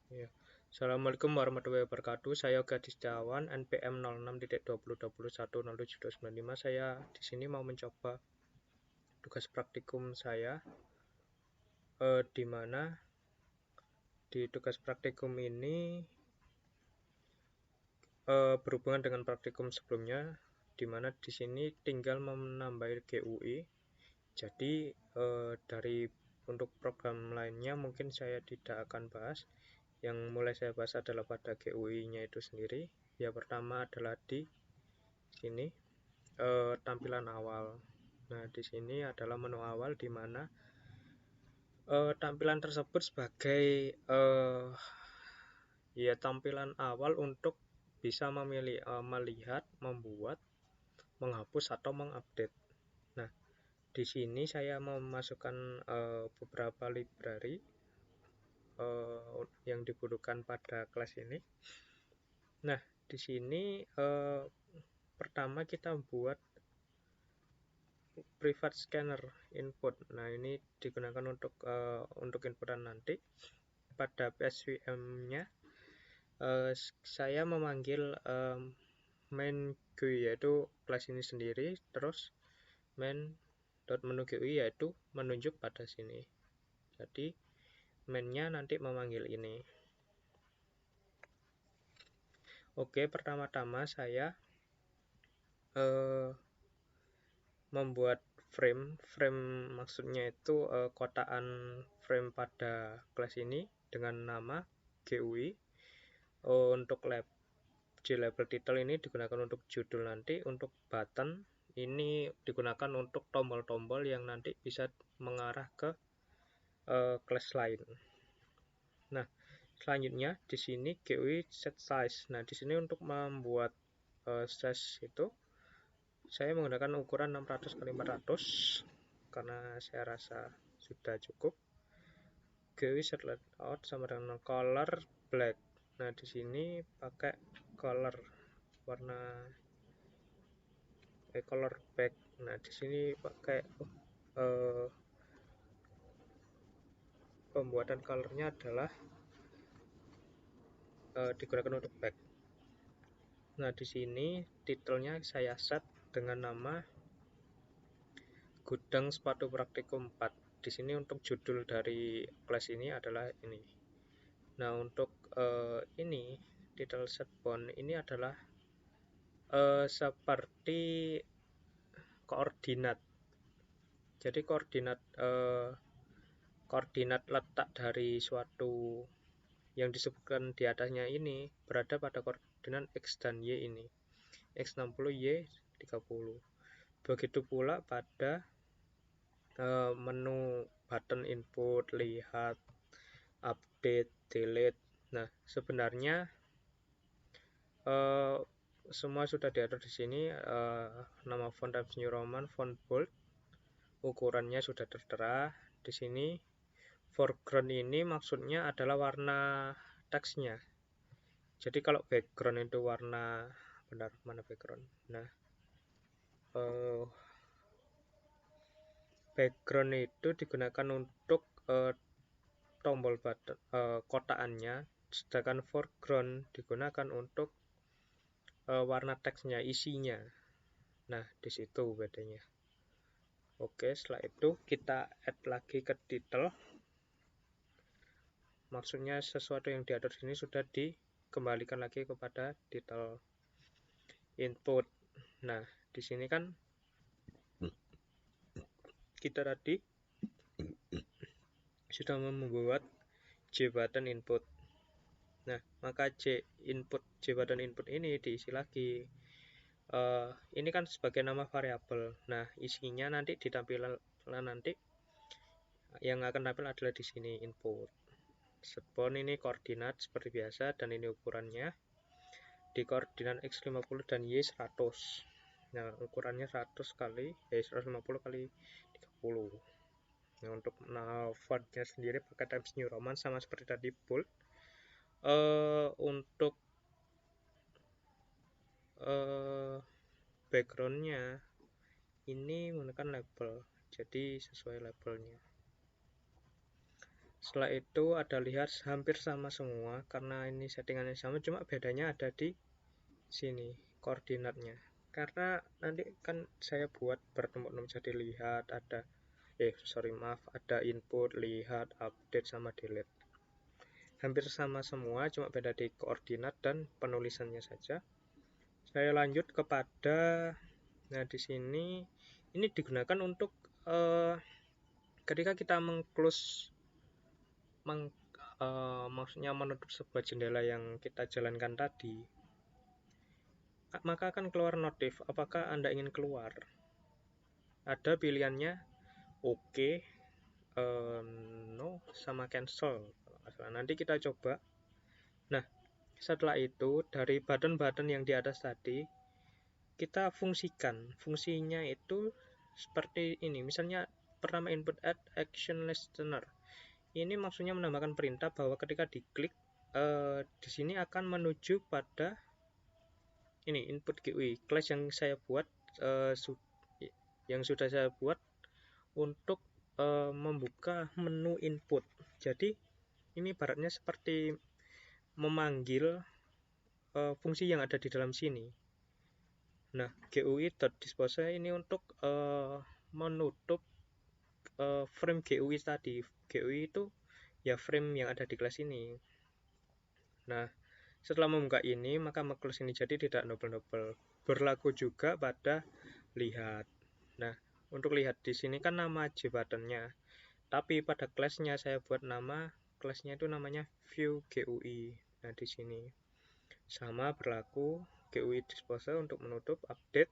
Ya. Assalamualaikum warahmatullahi wabarakatuh. Saya Gadis Setiawan, NPM 06.20210795. Saya di sini mau mencoba tugas praktikum saya, di mana di tugas praktikum ini berhubungan dengan praktikum sebelumnya, di mana di sini tinggal menambah GUI. Jadi dari untuk program lainnya mungkin saya tidak akan bahas. Yang mulai saya bahas adalah pada GUI-nya itu sendiri. Ya, pertama adalah di sini tampilan awal. Nah, di sini adalah menu awal di mana tampilan tersebut sebagai ya tampilan awal untuk bisa memilih melihat, membuat, menghapus atau mengupdate. Nah, di sini saya mau memasukkan beberapa library yang dibutuhkan pada kelas ini. Nah, di sini pertama kita buat private scanner input. Nah, ini digunakan untuk inputan nanti. Pada PSVM-nya saya memanggil main GUI yaitu kelas ini sendiri, terus main.menu GUI yaitu menunjuk pada sini. Jadi mainnya nanti memanggil ini. Oke, pertama-tama saya membuat frame maksudnya itu kotaan frame pada kelas ini dengan nama GUI. Untuk di label title ini digunakan untuk judul nanti. Untuk button ini digunakan untuk tombol-tombol yang nanti bisa mengarah ke kelas lain. Nah, selanjutnya di sini GUI set size. Nah, di sini untuk membuat size itu saya menggunakan ukuran 600 x 400 karena saya rasa sudah cukup. GUI set layout sama dengan color black. Nah, di sini pakai color warna color back. Nah, di sini pakai pembuatan colornya adalah digunakan untuk back. Nah, di sini titelnya saya set dengan nama Gudang Sepatu Praktikum 4. Di sini untuk judul dari kelas ini adalah ini. Nah, untuk ini title set font ini adalah seperti koordinat. Jadi koordinat letak dari suatu yang disebutkan di atasnya ini berada pada koordinat X dan Y ini. X 60, Y 30. Begitu pula pada menu button input, lihat, update, delete. Nah, sebenarnya semua sudah diatur di sini. Nama font Times New Roman, font bold, ukurannya sudah tertera di sini. Foreground ini maksudnya adalah warna teksnya. Jadi kalau background itu warna mana background? Nah, background itu digunakan untuk tombol button kotaannya, sedangkan foreground digunakan untuk warna teksnya, isinya. Nah, di situ bedanya. Oke, setelah itu kita add lagi ke title. Maksudnya sesuatu yang diatur sini sudah dikembalikan lagi kepada title input. Nah, di sini kan kita tadi sudah membuat J button input. Nah, maka J button input ini diisi lagi. Ini kan sebagai nama variabel. Nah, isinya nanti ditampilkan nanti yang akan tampil adalah di sini input. Setpoint ini koordinat seperti biasa dan ini ukurannya. Di koordinat X 50 dan Y 100. Nah, ukurannya 100 kali 150 kali 30. Nah, untuk fontnya sendiri pakai Times New Roman sama seperti tadi bold. Untuk backgroundnya ini menggunakan label, jadi sesuai labelnya. Setelah itu ada lihat hampir sama semua karena ini settingannya sama, cuma bedanya ada di sini koordinatnya. Karena nanti kan saya buat bertemu-temu jadi lihat ada ada input, lihat, update sama delete. Hampir sama semua, cuma beda di koordinat dan penulisannya saja. Saya lanjut kepada, nah di sini ini digunakan untuk ketika kita maksudnya menutup sebuah jendela yang kita jalankan tadi, maka akan keluar notif apakah Anda ingin keluar. Ada pilihannya oke, no, sama cancel. Nanti kita coba. Nah, setelah itu dari button-button yang di atas tadi kita fungsikan. Fungsinya itu seperti ini. Misalnya pertama input add action listener. Ini maksudnya menambahkan perintah bahwa ketika diklik di sini akan menuju pada ini input GUI class yang saya buat yang sudah saya buat untuk membuka menu input. Jadi ini ibaratnya seperti memanggil fungsi yang ada di dalam sini. Nah, GUI.dispose ini untuk menutup frame GUI tadi. GUI itu ya frame yang ada di kelas ini. Nah, setelah membuka ini maka close ini, jadi tidak double-double. Berlaku juga pada lihat. Nah, untuk lihat di sini kan nama JButton-nya. Tapi pada kelasnya saya buat nama kelasnya itu namanya view GUI. Nah, di sini sama berlaku GUI dispose untuk menutup update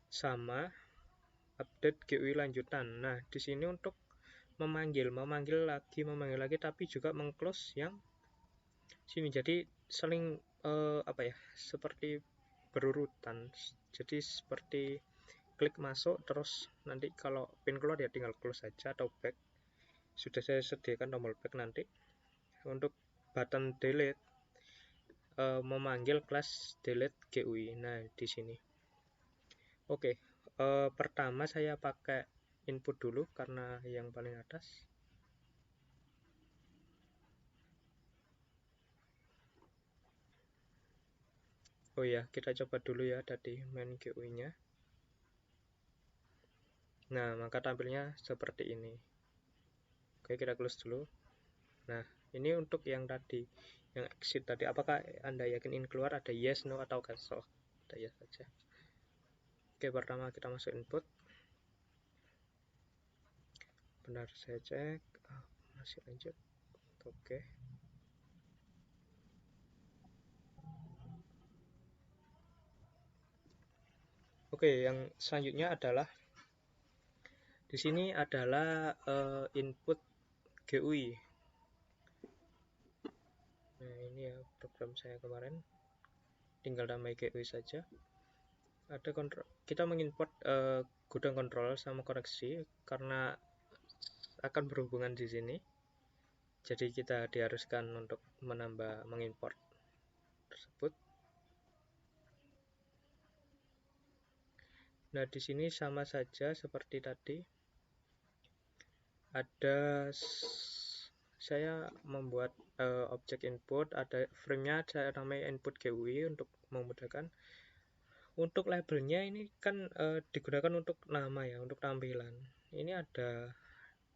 sama update GUI lanjutan. Nah, di sini untuk memanggil lagi tapi juga mengclose yang sini. Jadi saling seperti berurutan. Jadi seperti klik masuk terus nanti kalau pin keluar ya tinggal close saja atau back. Sudah saya sediakan tombol back nanti. Untuk button delete memanggil kelas delete GUI. Nah, di sini. Oke, pertama saya pakai input dulu karena yang paling atas. Oh ya, kita coba dulu ya tadi main GUI-nya. Nah, maka tampilnya seperti ini. Oke, kita close dulu. Nah, ini untuk yang tadi, yang exit tadi. Apakah Anda yakin ingin keluar? Ada yes, no, atau cancel? Ada yes saja. Oke, pertama kita masuk input. Benar, saya cek. Masih lanjut. Oke. Oke, yang selanjutnya adalah di sini adalah input GUI. Nah, ini ya program saya kemarin. Tinggal namai GUI saja. Ada kontrol. Kita mengimport gudang kontrol sama koneksi karena akan berhubungan di sini. Jadi kita diharuskan untuk mengimport tersebut. Nah, di sini sama saja seperti tadi. Saya membuat objek input, ada frame-nya, saya namai input GUI untuk memudahkan. Untuk labelnya ini kan digunakan untuk nama ya, untuk tampilan. Ini ada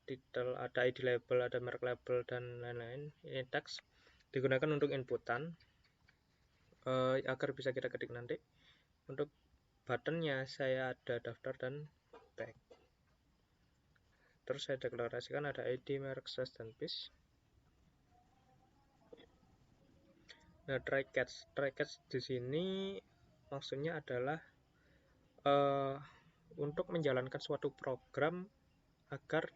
title, ada ID label, ada merek label, dan lain-lain. Ini teks digunakan untuk inputan agar bisa kita ketik nanti. Untuk buttonnya saya ada daftar dan tag. Terus saya deklarasikan ada ID, merek, size, dan piece. Nah, try catch di sini maksudnya adalah untuk menjalankan suatu program agar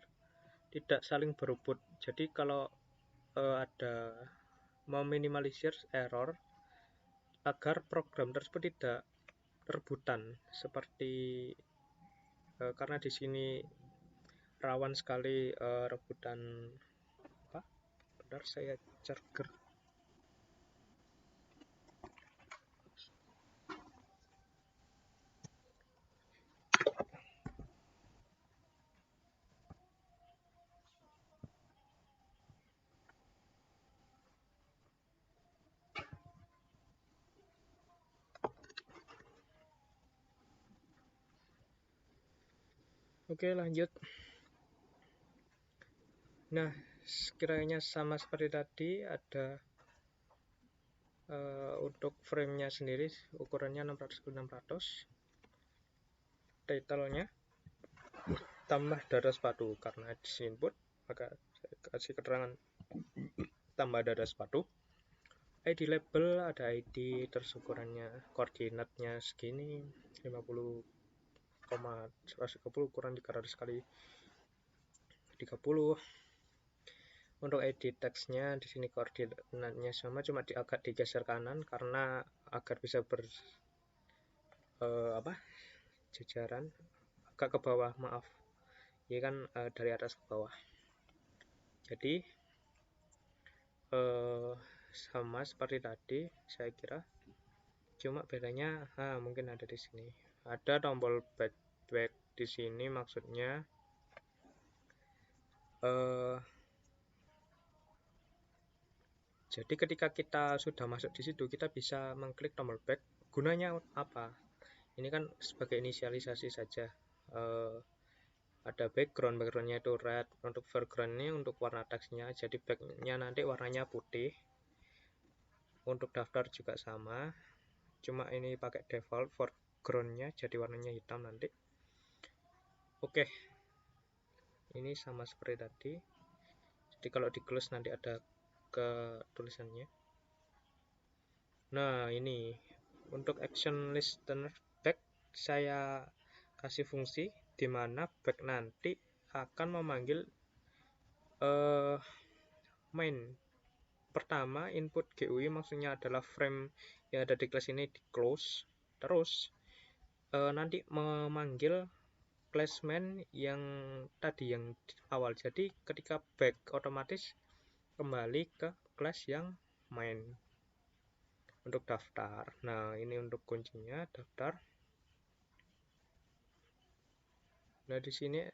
tidak saling berebut. Jadi kalau ada meminimalisir error agar program tersebut tidak rebutan seperti karena di sini rawan sekali rebutan apa? Benar, saya charger. Oke, lanjut. Nah, kiranya sama seperti tadi, ada untuk frame-nya sendiri ukurannya 600x600, titelnya tambah dada sepatu, karena di input maka saya kasih keterangan tambah dada sepatu. ID label ada ID, terus ukurannya koordinatnya segini 50,130 ukuran 300 kali 30. Untuk ID teksnya di sini koordinatnya sama, cuma agak digeser kanan karena agar bisa jajaran, agak ke bawah, maaf. Ini kan dari atas ke bawah. Jadi sama seperti tadi saya kira, cuma bedanya mungkin ada di sini. Ada tombol back di sini, maksudnya jadi ketika kita sudah masuk di situ, kita bisa mengklik tombol back. Gunanya apa? Ini kan sebagai inisialisasi saja. Ada backgroundnya itu red. Untuk foreground ini untuk warna teksnya, jadi backnya nanti warnanya putih. Untuk daftar juga sama, cuma ini pakai default foregroundnya jadi warnanya hitam nanti. Oke, ini sama seperti tadi. Jadi kalau di close nanti ada ke tulisannya. Nah, ini untuk action listener back saya kasih fungsi di mana back nanti akan memanggil main. Pertama, input GUI maksudnya adalah frame yang ada di kelas ini di close. Terus nanti memanggil class main yang tadi yang di awal. Jadi ketika back otomatis kembali ke kelas yang main. Untuk daftar, nah ini untuk kuncinya daftar. Nah di sini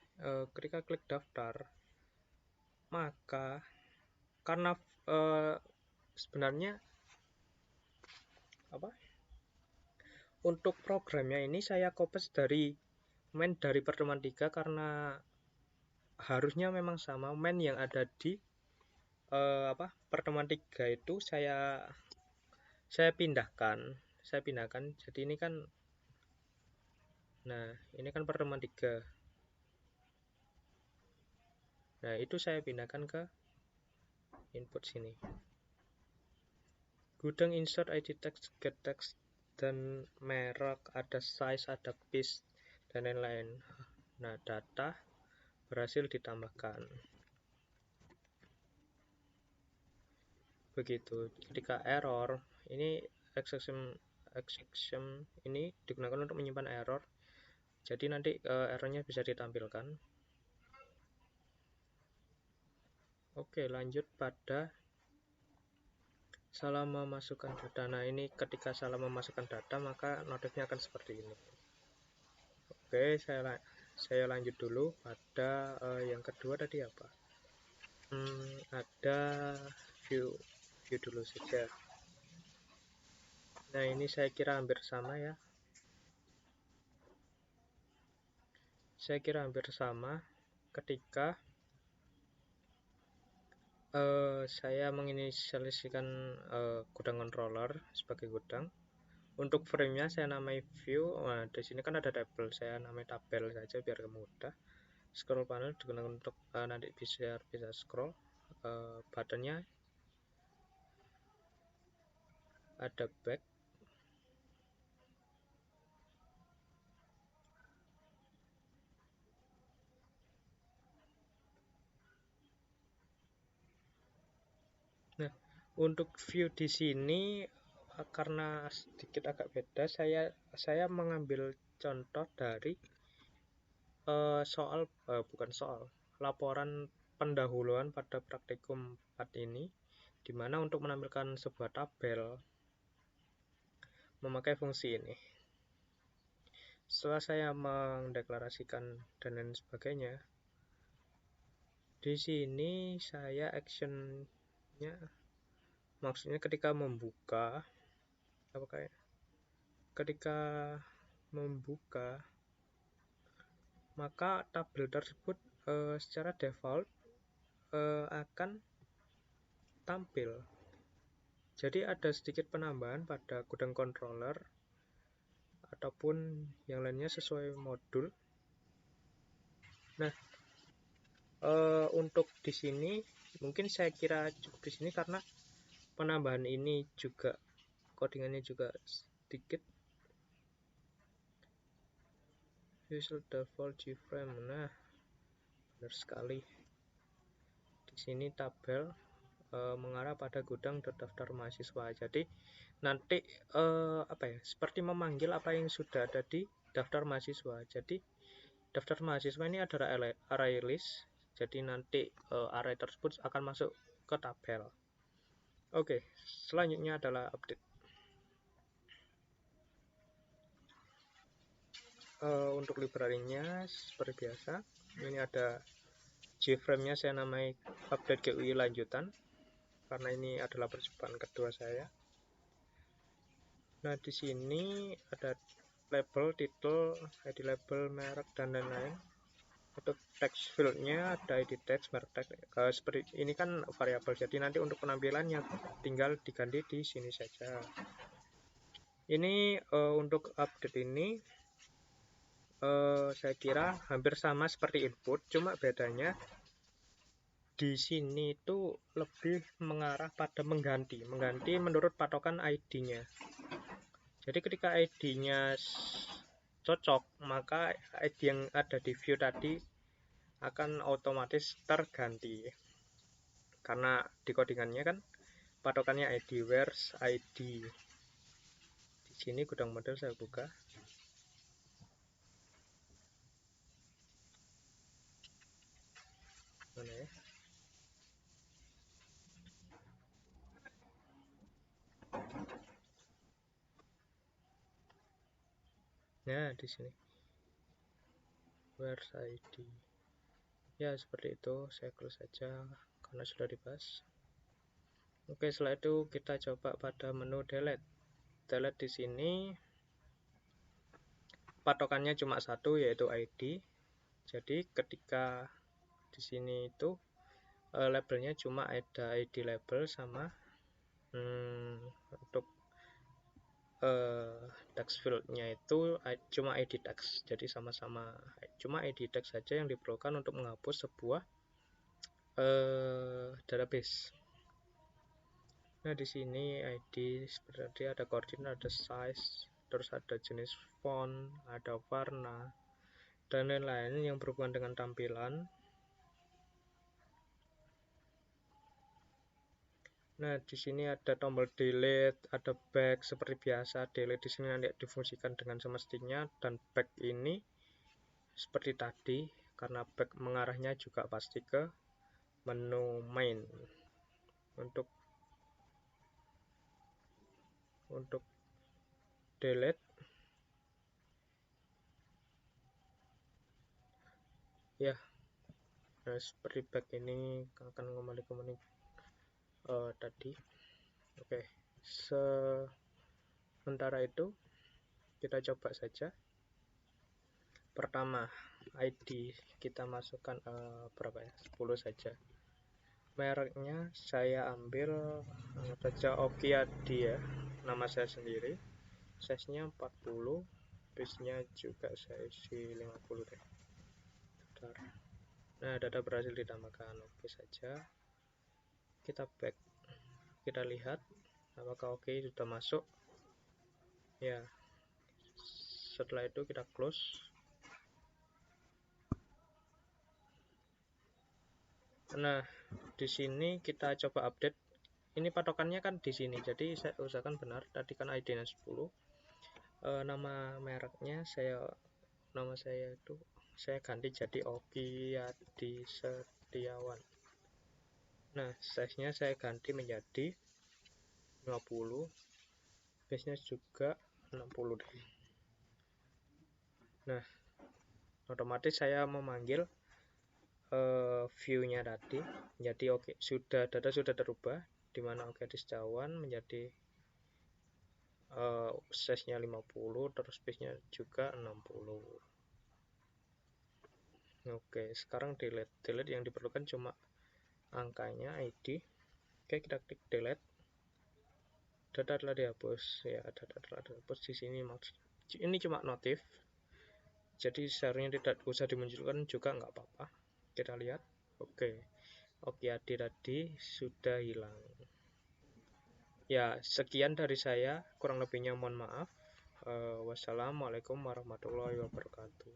ketika klik daftar, maka karena sebenarnya untuk programnya ini saya copy dari main dari pertemuan 3 karena harusnya memang sama. Main yang ada di pertemuan 3 itu saya pindahkan. Jadi ini kan, nah ini kan pertemuan 3. Nah itu saya pindahkan ke input sini. Gudang insert ID text, get text, dan merek, ada size, ada piece, dan lain-lain. Nah data berhasil ditambahkan. Begitu. Ketika error, ini exception ini digunakan untuk menyimpan error. Jadi nanti errornya bisa ditampilkan. Oke, lanjut pada salah memasukkan data. Nah ini ketika salah memasukkan data maka notifnya akan seperti ini. Oke, saya lanjut dulu pada yang kedua tadi apa? Ada view dulu saja. Nah ini saya kira hampir sama ya. Saya kira hampir sama ketika saya menginisialisasikan gudang controller sebagai gudang. Untuk frame-nya saya namai view. Nah, di sini kan ada tabel, saya namai tabel saja biar mudah. Scroll panel digunakan untuk nanti bisa scroll. Buttonnya ada back. Nah, untuk view di sini karena sedikit agak beda, saya mengambil contoh dari laporan pendahuluan pada praktikum 4 ini, di mana untuk menampilkan sebuah tabel memakai fungsi ini. Setelah saya mendeklarasikan dan lain sebagainya, di sini saya actionnya maksudnya ketika membuka maka tabel tersebut secara default akan tampil. Jadi ada sedikit penambahan pada gudang controller ataupun yang lainnya sesuai modul. Nah, untuk di sini mungkin saya kira cukup di sini karena penambahan ini juga codingannya juga sedikit. Usual default G-frame. Nah, benar sekali. Di sini tabel mengarah pada gudang terdaftar mahasiswa. Jadi nanti seperti memanggil apa yang sudah ada di daftar mahasiswa. Jadi daftar mahasiswa ini adalah array list. Jadi nanti array tersebut akan masuk ke tabel. Oke, selanjutnya adalah update. Untuk library-nya seperti biasa, ini ada G-frame-nya saya namai update GUI lanjutan karena ini adalah percobaan kedua saya. Nah, di sini ada label, title, ID label, merek, dan lain-lain. Untuk text field-nya ada ID text, merek text. Seperti ini kan variabel, jadi nanti untuk penampilannya tinggal diganti di sini saja. Ini untuk update ini saya kira hampir sama seperti input, cuma bedanya di sini itu lebih mengarah pada mengganti menurut patokan ID-nya. Jadi ketika ID-nya cocok, maka ID yang ada di view tadi akan otomatis terganti. Karena di codingannya kan patokannya ID, where's ID. Di sini gudang model saya buka. Mana ya? Nah, di sini. Where's ID. Ya, seperti itu. Saya close saja karena sudah dibahas. Oke, setelah itu kita coba pada menu delete. Delete di sini patokannya cuma satu, yaitu ID. Jadi ketika di sini itu labelnya cuma ada ID label sama untuk text field-nya itu cuma ID text. Jadi sama-sama cuma ID text saja yang diperlukan untuk menghapus sebuah database. Nah, di sini ID seperti ada koordinat, ada size, terus ada jenis font, ada warna, dan lain-lain yang berhubungan dengan tampilan. Nah, di sini ada tombol delete, ada back seperti biasa. Delete di sini nanti difungsikan dengan semestinya, dan back ini seperti tadi karena back mengarahnya juga pasti ke menu main. Untuk delete ya, nah seperti back ini akan kembali ke menu tadi. Oke, sementara itu kita coba saja. Pertama, ID kita masukkan berapa ya, 10 saja. Mereknya saya ambil saja Okiadi ya, nama saya sendiri. Size-nya 40, base-nya juga saya isi 50 deh. Bentar. Nah, data berhasil ditambahkan. Oke saja. Kita back. Kita lihat apakah oke sudah masuk. Ya. Setelah itu kita close. Nah, di sini kita coba update. Ini patokannya kan di sini. Jadi saya usahakan benar. Tadi kan ID-nya 10. Nama mereknya nama saya itu saya ganti jadi Okiadi Setiawan. Nah, size-nya saya ganti menjadi 50, base-nya juga 60 deh. Nah, otomatis saya memanggil view-nya tadi jadi oke, data sudah terubah di mana Okiadi Setiawan menjadi size-nya 50, terus base-nya juga 60. Oke, sekarang delete yang diperlukan cuma angkanya, ID. Oke, kita klik delete. Data telah dihapus ya, data telah dihapus di sini. Ini cuma notif, jadi seharusnya tidak usah dimunculkan juga nggak apa-apa. Kita lihat. Oke, Okiadi tadi sudah hilang. Ya, sekian dari saya, kurang lebihnya mohon maaf. Wassalamualaikum warahmatullahi wabarakatuh.